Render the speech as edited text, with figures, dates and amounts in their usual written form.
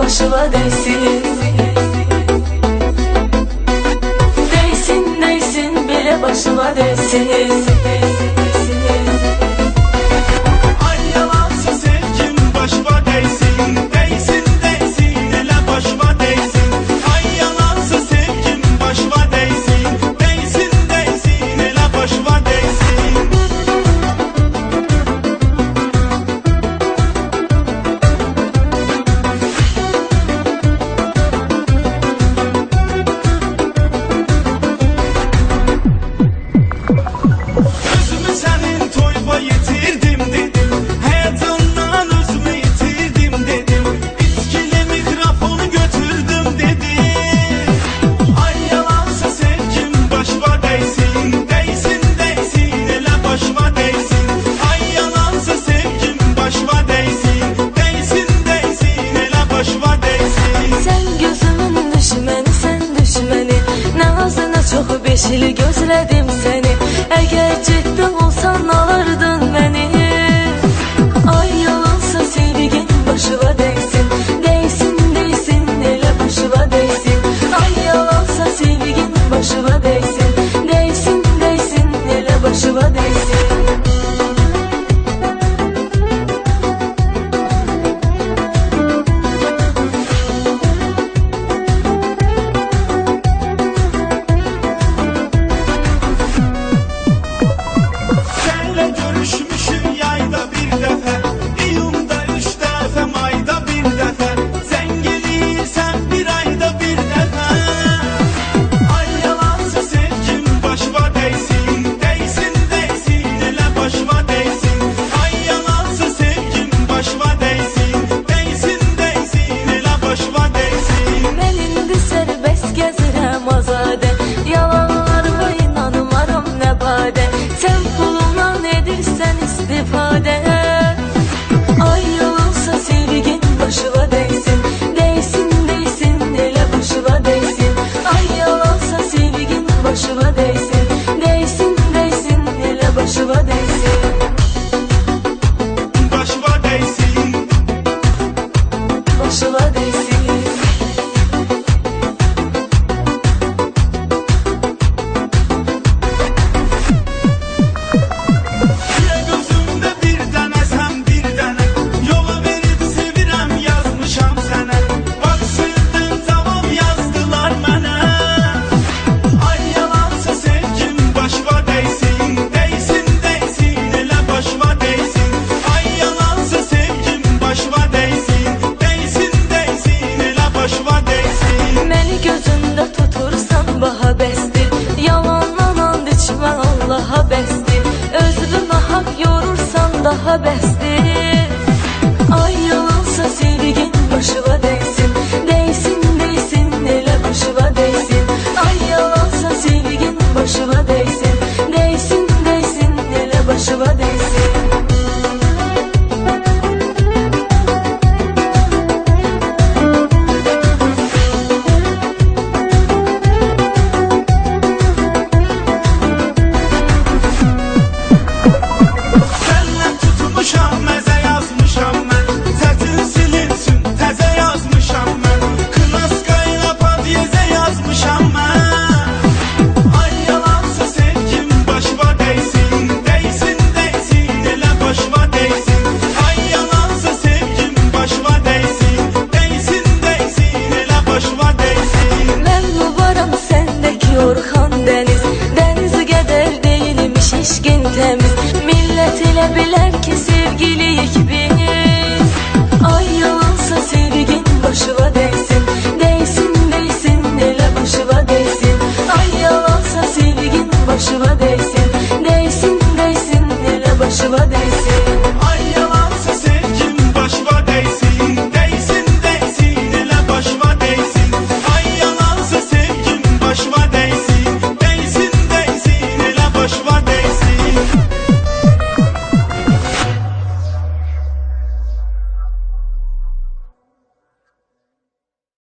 başıma değsin. Değsin, değsin, bile başıma değsin. Beş il gözlədim səni, əgər ciddi olsan alırdın məni. Ay yalansa sevgin başıma değsin. Değsin, değsin, elə başıma değsin. Ay yalansa sevgin başıma değsin. Değsin, değsin, elə başıma değsin. Yalanlarıma inanmaram nə badə, sən pulundan edirsən istifadə. Ay yalansa sevgin başıma değsin. Değsin, değsin, elə başıma değsin. Ay yalansa sevgin başıma değsin. Değsin, değsin, elə başıma değsin. Başıma değsin. Başıma değsin. Məni gözündə tutursan baha bəsdir. Yalandan and içmə Allaha bəsdir. Özünü nahaq yorursan daha bəsdir.